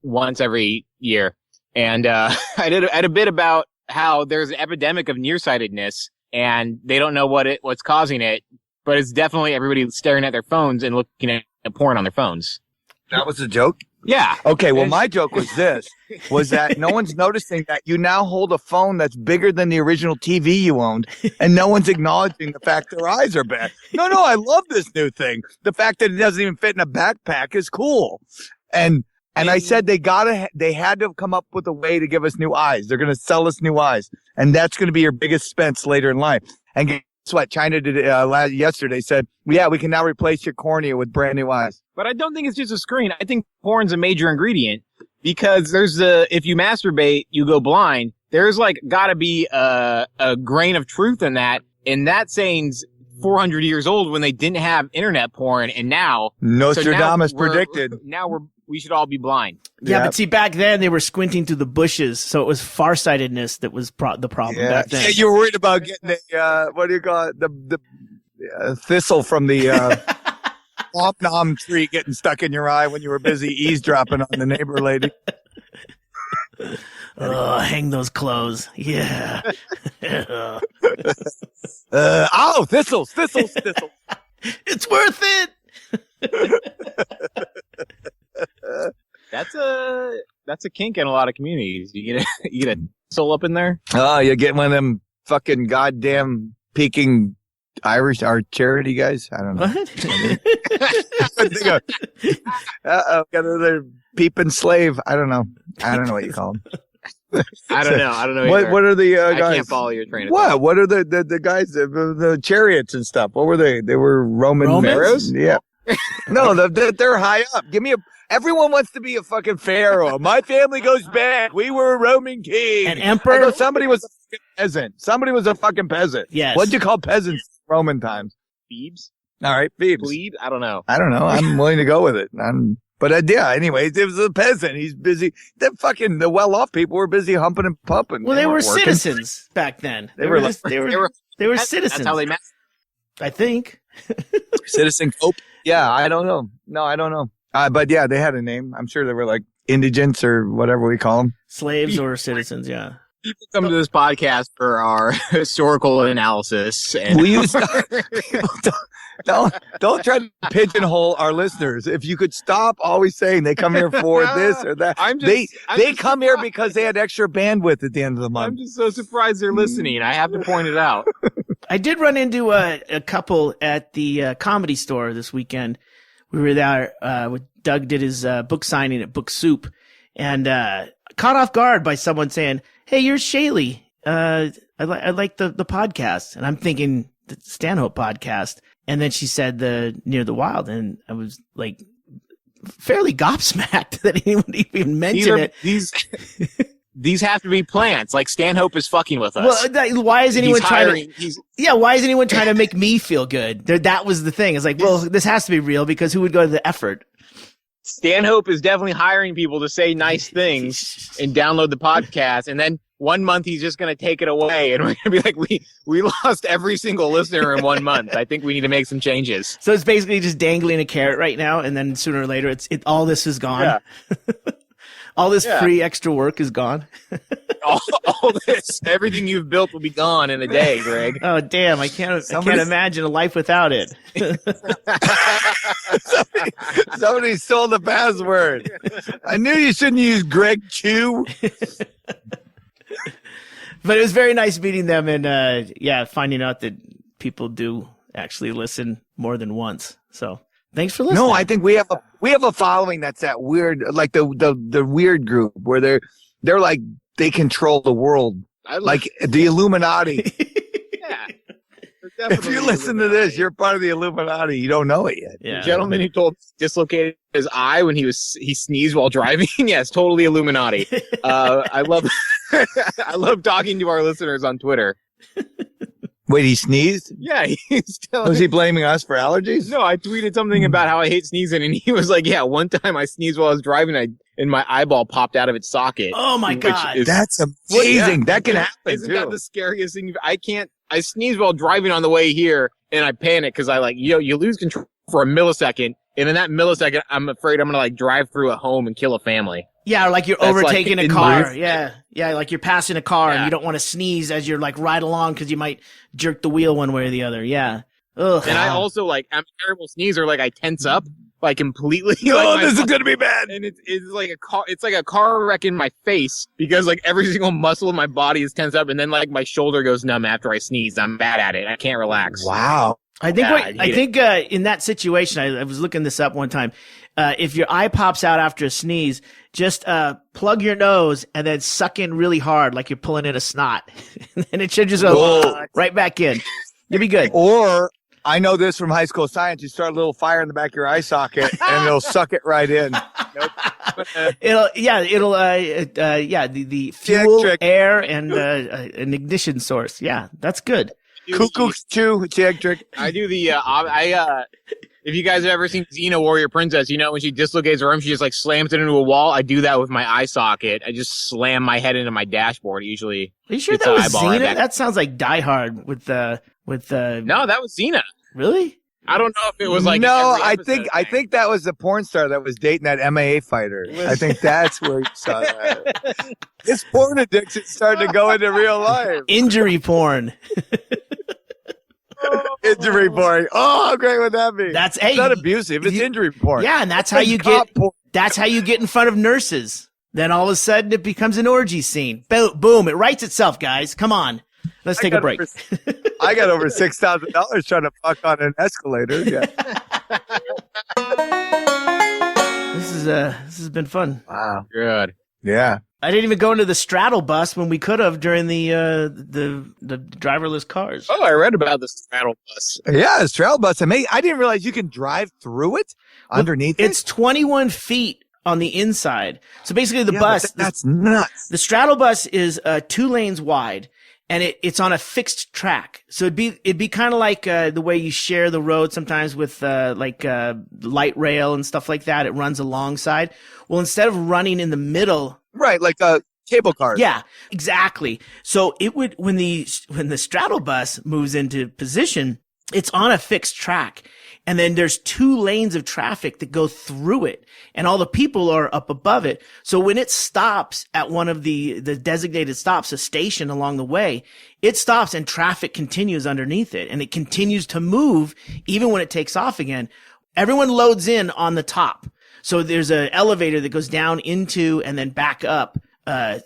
once every year. And, I had a bit about how there's an epidemic of nearsightedness and they don't know what's causing it, but it's definitely everybody staring at their phones and looking at porn on their phones. That was a joke? Yeah. Okay, well, my joke was that no one's noticing that you now hold a phone that's bigger than the original TV you owned, and no one's acknowledging the fact their eyes are bad. No, I love this new thing. The fact that it doesn't even fit in a backpack is cool. And I said they had to come up with a way to give us new eyes. They're going to sell us new eyes, and that's going to be your biggest expense later in life. And guess what? China did yesterday. Said, yeah, we can now replace your cornea with brand new eyes. But I don't think it's just a screen. I think porn's a major ingredient because if you masturbate, you go blind. There's gotta be a grain of truth in that. And that saying's 400 years old when they didn't have internet porn. And now Nostradamus predicted. Now we should all be blind. Yeah, but see, back then they were squinting through the bushes, so it was farsightedness that was the problem back then. Yeah, you were worried about getting what do you call it? The thistle from the nom tree getting stuck in your eye when you were busy eavesdropping on the neighbor lady. Oh, hang those clothes. Yeah. Thistles. It's worth it. That's a kink in a lot of communities. You get a soul up in there. Oh, you get one of them fucking goddamn peeking Irish art charity guys. I don't know. What? Got another peeping slave. I don't know what you call them. I don't know. What are the guys? I can't follow your train of thought. What are the guys? The chariots and stuff. What were they? They were Roman Romans? pharaohs. Yeah. No, they're high up. Give me Everyone wants to be a fucking pharaoh. My family goes back. We were a Roman king. An emperor? I go, somebody was a fucking peasant. Somebody was a fucking peasant. Yes. What'd you call peasants in Roman times? Thebes? All right, Phoebes. Plebe? I don't know. I'm willing to go with it. But yeah, anyways, it was a peasant. He's busy. The well-off people were busy humping and pumping. Well, they were weren't working. citizens back then. They were citizens. That's how they met. I think. Citizen Cope. Yeah, I don't know. No, I don't know. But yeah, they had a name. I'm sure they were like indigents or whatever we call them. Slaves or citizens, yeah. People come to this podcast for our historical analysis. And Will you stop? Don't try to pigeonhole our listeners. If you could stop always saying they come here for this or that. They come here because they had extra bandwidth at the end of the month. I'm just so surprised they're listening. I have to point it out. I did run into a couple at the comedy store this weekend. We were there. Doug did his book signing at Book Soup, and caught off guard by someone saying, "Hey, you're Chaille. I like the podcast." And I'm thinking the Stanhope podcast. And then she said the Near the Wild, and I was like fairly gobsmacked that anyone even mentioned it. These have to be plants. Like Stanhope is fucking with us. Well, why is anyone trying to make me feel good? That was the thing. It's like, well, this has to be real because who would go to the effort? Stanhope is definitely hiring people to say nice things and download the podcast, and then 1 month he's just going to take it away, and we're going to be like, we lost every single listener in 1 month. I think we need to make some changes. So it's basically just dangling a carrot right now, and then sooner or later all this is gone. Yeah. All this free extra work is gone. all this, everything you've built will be gone in a day, Ggreg. Oh damn! I can't imagine a life without it. Somebody stole the password. I knew you shouldn't use Ggreg Chew. But it was very nice meeting them and finding out that people do actually listen more than once. So thanks for listening. No, I think we have a following that's that weird, like the weird group where they're like they control the world, like the Illuminati. Yeah. If you listen to this, you're part of the Illuminati. You don't know it yet. Yeah. The gentleman who dislocated his eye when he sneezed while driving. Yes, totally Illuminati. I love talking to our listeners on Twitter. Wait, he sneezed? Yeah, was he blaming us for allergies? No, I tweeted something about how I hate sneezing, and he was like, "Yeah, one time I sneezed while I was driving, and my eyeball popped out of its socket." Oh my god, that's amazing! That can happen. Isn't that the scariest thing? I sneeze while driving on the way here, and I panic because you lose control for a millisecond, and in that millisecond, I'm afraid I'm gonna drive through a home and kill a family. Yeah, or like you're overtaking a car. Yeah, like you're passing a car and you don't want to sneeze as you're right along because you might jerk the wheel one way or the other. Yeah. Ugh. And I also I'm a terrible sneezer. I tense up completely. Oh, this is gonna be bad. And it's like a car. It's like a car wreck in my face because every single muscle in my body is tense up, and then my shoulder goes numb after I sneeze. I'm bad at it. I can't relax. Wow. I think in that situation, I was looking this up one time. If your eye pops out after a sneeze, just plug your nose and then suck in really hard, like you're pulling in a snot, and it should just go right back in. You'll be good. Or I know this from high school science: you start a little fire in the back of your eye socket, and it'll suck it right in. The fuel, air, and an ignition source. Yeah, that's good. Cuckoo chew, trick. I do the if you guys have ever seen Xena Warrior Princess, when she dislocates her arm, she just slams it into a wall. I do that with my eye socket. I just slam my head into my dashboard. Usually, are you sure that was Xena? Right, that sounds like Die Hard with No, that was Xena. Really? I don't know if it was No, I think that was the porn star that was dating that MMA fighter. I think that's where you saw that. This porn addiction started to go into real life. Injury porn. Injury porn. Oh, how great would that be? It's not abusive. It's injury porn. Yeah, and that's how you get. That's how you get in front of nurses. Then all of a sudden it becomes an orgy scene. Boom! It writes itself, guys. Come on, let's take a break. I got over $6,000 trying to fuck on an escalator. Yeah. This has been fun. Wow. Good. Yeah. I didn't even go into the straddle bus when we could have during the driverless cars. Oh, I read about the Straddle Bus. Yeah, Straddle Bus. I didn't realize you can drive through it underneath It's it. 21 feet on the inside. So basically the bus, That's nuts. the straddle bus is 2 lanes wide and it's on a fixed track. So it'd be kind of like the way you share the road sometimes with light rail and stuff like that. It runs alongside. Well, instead of running in the middle, Right, like cable cars. yeah, exactly. So it would when the straddle bus moves into position, it's on a fixed track. And then there's 2 lanes of traffic that go through it, and all the people are up above it. So when it stops at one of the designated stops, a station along the way, it stops and traffic continues underneath it, and it continues to move even when it takes off again. Everyone loads in on the top. So there's an elevator that goes down into and then back up to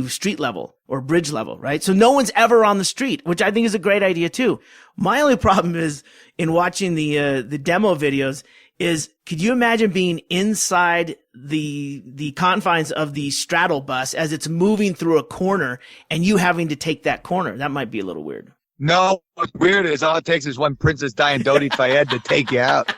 street level or bridge level, right? So no one's ever on the street, which I think is a great idea too. My only problem is in watching the demo videos is, could you imagine being inside the confines of the straddle bus as it's moving through a corner and you having to take that corner? That might be a little weird. No, what's weird is all it takes is one Princess Diane Dodi Fayed to take you out.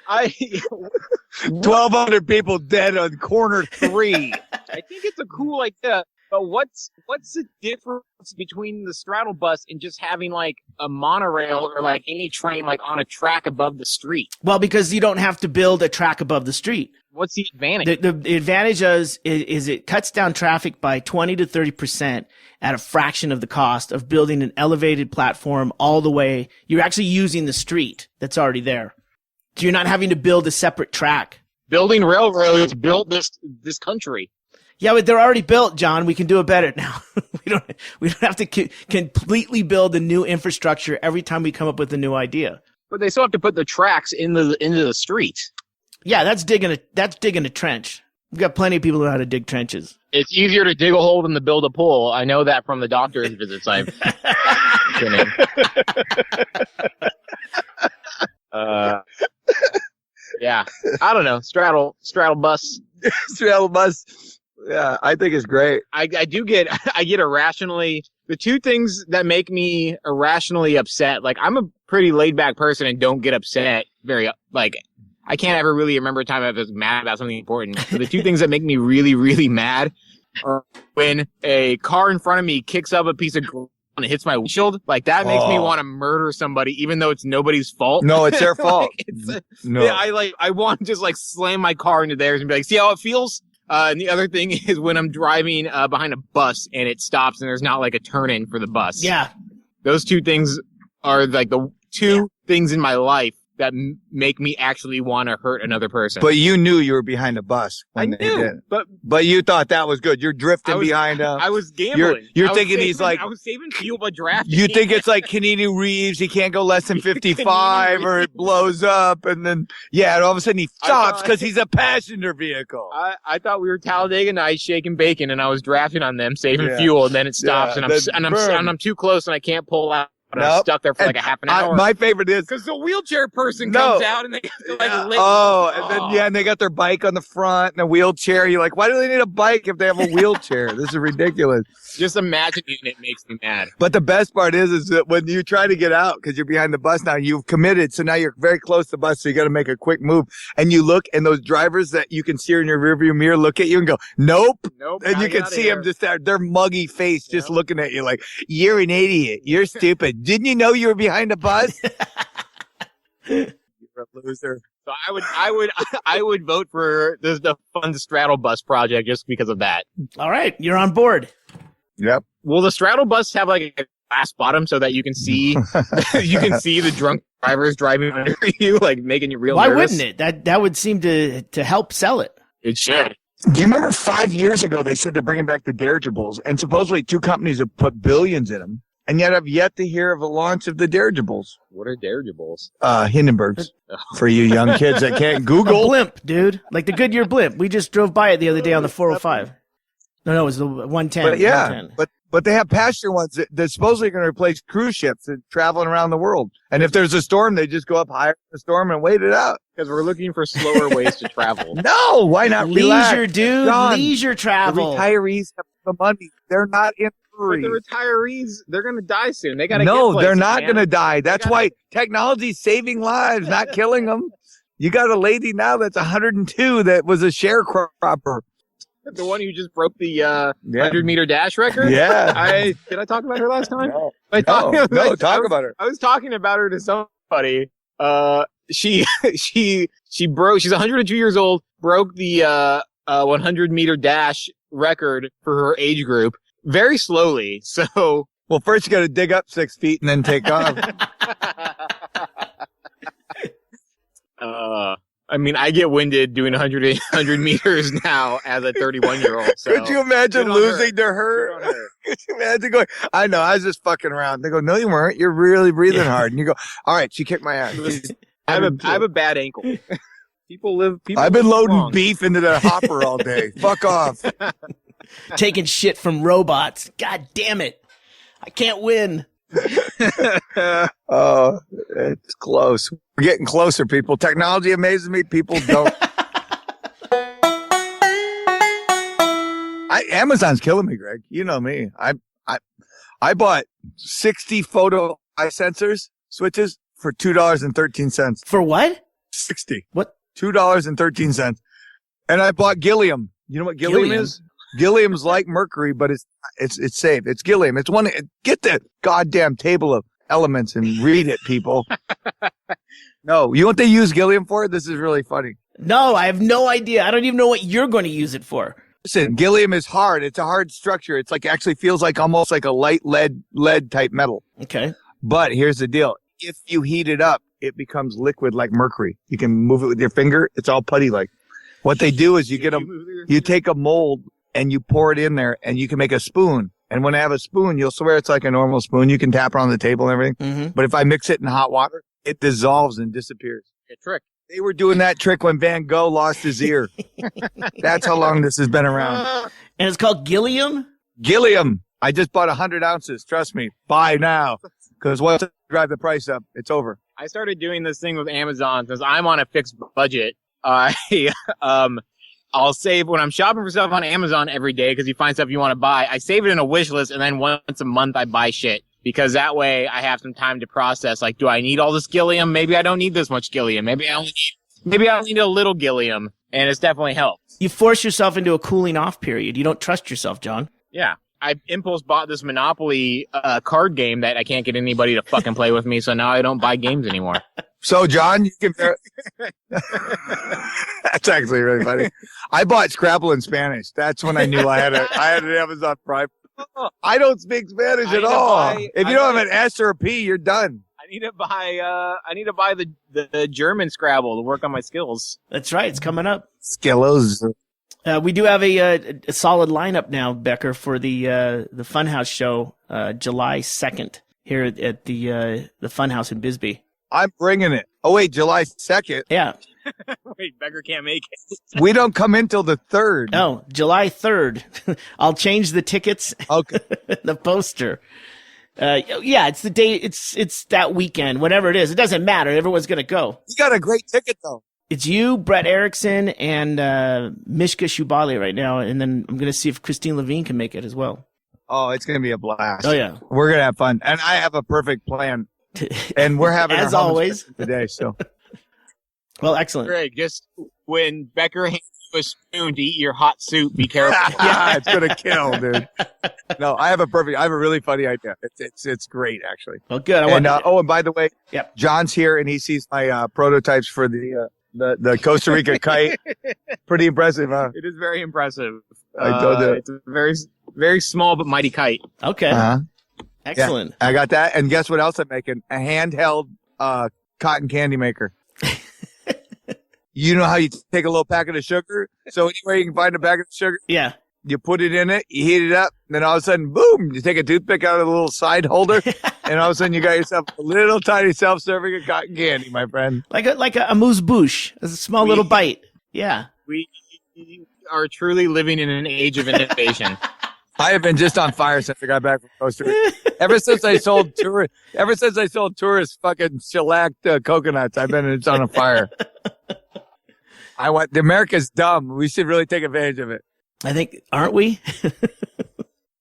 1,200 people dead on corner 3. I think it's a cool idea, but what's the difference between the straddle bus and just having like a monorail or like any train like on a track above the street? Well, because you don't have to build a track above the street. What's the advantage? The advantage is it cuts down traffic by 20 to 30% at a fraction of the cost of building an elevated platform all the way. You're actually using the street that's already there. So you're not having to build a separate track. Building railroads built this country. Yeah, but they're already built, John. We can do it better now. we don't have to completely build a new infrastructure every time we come up with a new idea. But they still have to put the tracks into the street. Yeah, that's digging a trench. We've got plenty of people who know how to dig trenches. It's easier to dig a hole than to build a pool. I know that from the doctor's visits I've been in. Yeah, I don't know. Straddle bus. Straddle Bus. Yeah, I think it's great. I get irrationally. The 2 things that make me irrationally upset, like I'm a pretty laid back person and don't get upset I can't ever really remember a time I was mad about something important. But the 2 things that make me really, really mad are when a car in front of me kicks up a piece of ground and hits my windshield. Like that makes me want to murder somebody, even though it's nobody's fault. No, it's their fault. No. Yeah, I want to just like slam my car into theirs and be like, see how it feels? And the other thing is when I'm driving behind a bus and it stops and there's not like a turn in for the bus. Yeah. Those 2 things are like the 2 things in my life that make me actually want to hurt another person. But you knew you were behind a bus when they did. But you thought that was good. You're drifting behind a... I was gambling. You're thinking he's like... I was saving fuel by drafting. You think it's like Keanu Reeves. He can't go less than 55 or it blows up. And then, and all of a sudden he stops because he's a passenger vehicle. I thought we were Talladega Nights shaking bacon and I was drafting on them, saving fuel, and then it stops and I'm too close and I can't pull out. But I'm stuck there for like a half an hour. My favorite is because the wheelchair person comes out and they have to lift. And they got their bike on the front and a wheelchair. You're like, why do they need a bike if they have a wheelchair? This is ridiculous. Just imagining it makes me mad. But the best part is that when you try to get out because you're behind the bus now, you've committed. So now you're very close to the bus. So you got to make a quick move. And you look, and those drivers that you can see in your rearview mirror look at you and go, nope. And you can see them just their muggy face just looking at you like, you're an idiot. You're stupid. Didn't you know you were behind a bus? You're a loser. So I would vote for the fun Straddle Bus project just because of that. All right, you're on board. Yep. Will the Straddle Bus have like a glass bottom so that you can see the drunk drivers driving under you, like making you real nervous? Why wouldn't it? That would seem to help sell it. It should. Do you remember 5 years ago they said they're bringing back the dirigibles, and supposedly 2 companies have put billions in them, and yet I've yet to hear of a launch of the dirigibles. What are dirigibles? Hindenburgs. For you young kids that can't Google. A blimp, dude. Like the Goodyear blimp. We just drove by it the other day on the 405. No, it was the 110. But But they have passenger ones that supposedly going to replace cruise ships and traveling around the world. And if there's a storm, they just go up higher in the storm and wait it out. Because we're looking for slower ways to travel. No, why not Leisure, relax? dude. John, Leisure travel. The retirees have the money. They're not in a But hurry. the retirees, they're going to die soon. They got to No, get they're places, not man. going to die. That's gotta- why technology's saving lives, not killing them. You got a lady now that's 102 that was a sharecropper. The one who just broke the 100-meter dash record? Yeah. Did I talk about her last time? No, I talk about her. I was talking about her to somebody. She broke. She's 102 years old. Broke the 100-meter dash record for her age group very slowly. So, Well, first you got to dig up 6 feet and then take off. I mean, I get winded doing 100 meters now as a 31-year-old. So. Could you imagine Good on losing to her? Could you imagine going, I know, I was just fucking around. They go, no, you weren't. You're really breathing hard. And you go, all right, she kicked my ass. I have a bad ankle. People I've been live loading long. beef into the hopper all day. Fuck off. Taking shit from robots. God damn it. I can't win. Oh, it's close. We're getting closer, people. Technology amazes me. People don't. Amazon's killing me, Greg. You know me. I bought 60 photo eye sensors switches for $2.13. For what? 60. What? $2.13. And I bought Gillium. You know what Gillium is? Gillium's like mercury, but it's safe. It's Gillium. It's one. Get the goddamn table of elements and read it, people. No, you know what they use Gillium for? This is really funny. No, I have no idea. I don't even know what you're going to use it for. Listen, Gillium is hard. It's a hard structure. It's like actually feels like almost like a light lead type metal. Okay. But here's the deal. If you heat it up, it becomes liquid like mercury. You can move it with your finger. It's all putty like. What they do is you take a mold and you pour it in there and you can make a spoon. And when I have a spoon, you'll swear it's like a normal spoon. You can tap it on the table and everything. Mm-hmm. But if I mix it in hot water, it dissolves and disappears. A trick. They were doing that trick when Van Gogh lost his ear. That's how long this has been around. And it's called Gillium? Gillium. I just bought 100 ounces. Trust me. Buy now. Because once I drive the price up, it's over. I started doing this thing with Amazon because I'm on a fixed budget. I'll save when I'm shopping for stuff on Amazon every day because you find stuff you want to buy. I save it in a wish list and then once a month I buy shit because that way I have some time to process. Like, do I need all this Gillium? Maybe I don't need this much Gillium. Maybe I only need a little Gillium, and it's definitely helped. You force yourself into a cooling off period. You don't trust yourself, John. Yeah. I impulse bought this Monopoly card game that I can't get anybody to fucking play with me, so now I don't buy games anymore. So, John, you can. That's actually really funny. I bought Scrabble in Spanish. That's when I knew I had an Amazon Prime. I don't speak Spanish at all. If you don't have an S or a P, you're done. I need to buy the German Scrabble to work on my skills. That's right. It's coming up. Skills. We do have a solid lineup now, Becker, for the Funhouse show, July 2nd here at the Funhouse in Bisbee. I'm bringing it. Oh wait, July 2nd. Yeah. Wait, Becker can't make it. We don't come in till the 3rd. No, July 3rd. I'll change the tickets. Okay. The poster. Yeah, it's the day. It's that weekend. Whatever it is, it doesn't matter. Everyone's gonna go. You got a great ticket though. It's you, Brett Erickson, and Mishka Shubali right now, and then I'm gonna see if Christine Levine can make it as well. Oh, it's gonna be a blast. Oh yeah, we're gonna have fun, and I have a perfect plan. And we're having as our hummus always today. So, well, excellent. Greg, just when Becker hands you a spoon to eat your hot soup, be careful. Yeah, it's gonna kill, dude. No, I have a really funny idea. It's great actually. Well, good. And by the way, Yep. John's here and he sees my prototypes for the Costa Rica kite. Pretty impressive, huh? It is very impressive. I told you. It's a very, very small but mighty kite. Okay, Uh-huh. excellent. Yeah, I got that. And guess what else I'm making? A handheld cotton candy maker. You know how you take a little packet of sugar? So anywhere you can find a packet of sugar, Yeah. you put it in it, you heat it up, and then all of a sudden, boom, you take a toothpick out of the little side holder, and all of a sudden you got yourself a little tiny self-serving of cotton candy, my friend. Like a amuse bouche, a small little bite. Yeah. We are truly living in an age of innovation. I have been just on fire since I got back from Costa Rica. Ever since I sold tourists fucking shellacked coconuts, I've been just on a fire. America's dumb. We should really take advantage of it. I think, aren't we?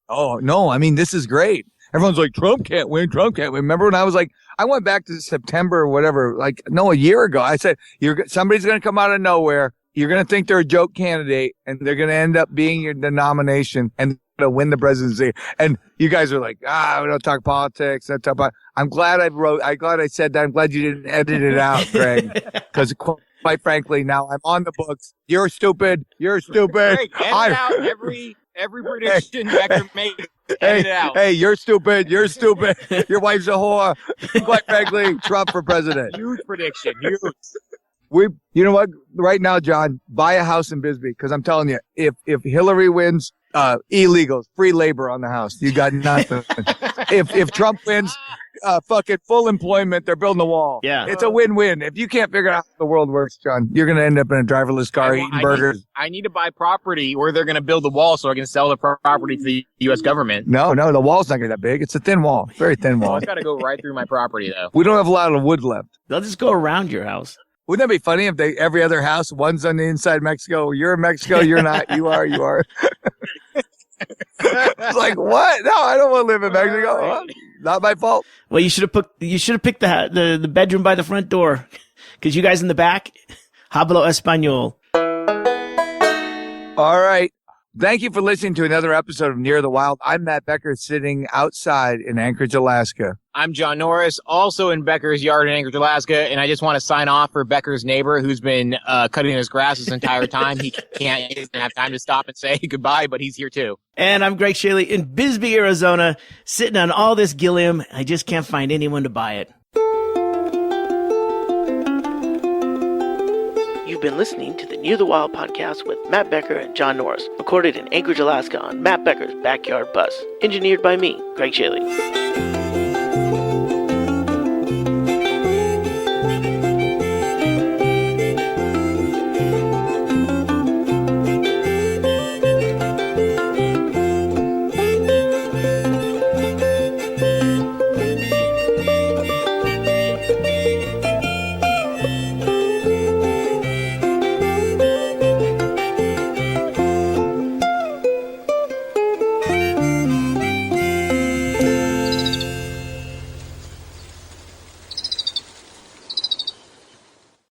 Oh, no. I mean, this is great. Everyone's like, Trump can't win. Trump can't win. Remember when I was like, I went back to September or whatever, a year ago. I said, somebody's going to come out of nowhere. You're going to think they're a joke candidate and they're going to end up being the nomination and to win the presidency. And you guys are like, we don't talk politics. I'm glad I said that. I'm glad you didn't edit it out, Greg. Because quite frankly, now I'm on the books. You're stupid. You're stupid. Greg, edit out every prediction Becker made. Edit it out. Hey, you're stupid. You're stupid. Your wife's a whore. Quite frankly, Trump for president. Huge prediction. Huge. You know what? Right now, John, buy a house in Bisbee because I'm telling you, if Hillary wins, illegals, free labor on the house. You got nothing. if Trump wins, fucking full employment. They're building a wall. Yeah, it's a win-win. If you can't figure out how the world works, John, you're gonna end up in a driverless car eating burgers. I need to buy property where they're gonna build a wall so I can sell the property to the U.S. government. No, the wall's not gonna be that big. It's a thin wall, very thin wall. It's got to go right through my property though. We don't have a lot of wood left. They'll just go around your house. Wouldn't that be funny if every other house, one's on the inside Mexico, you're in Mexico, you're not, you are. It's like, what? No, I don't want to live in Mexico. Well, not my fault. Well, you should have picked the bedroom by the front door, because you guys in the back, hablo español. All right. Thank you for listening to another episode of Near the Wild. I'm Matt Becker, sitting outside in Anchorage, Alaska. I'm John Norris, also in Becker's yard in Anchorage, Alaska, and I just want to sign off for Becker's neighbor who's been cutting his grass this entire time. He doesn't have time to stop and say goodbye, but he's here too. And I'm Ggreg Chaille in Bisbee, Arizona, sitting on all this gilliam. I just can't find anyone to buy it. You've been listening to the Near the Wild podcast with Matt Becker and John Norris, recorded in Anchorage, Alaska on Matt Becker's Backyard Bus. Engineered by me, Ggreg Chaille.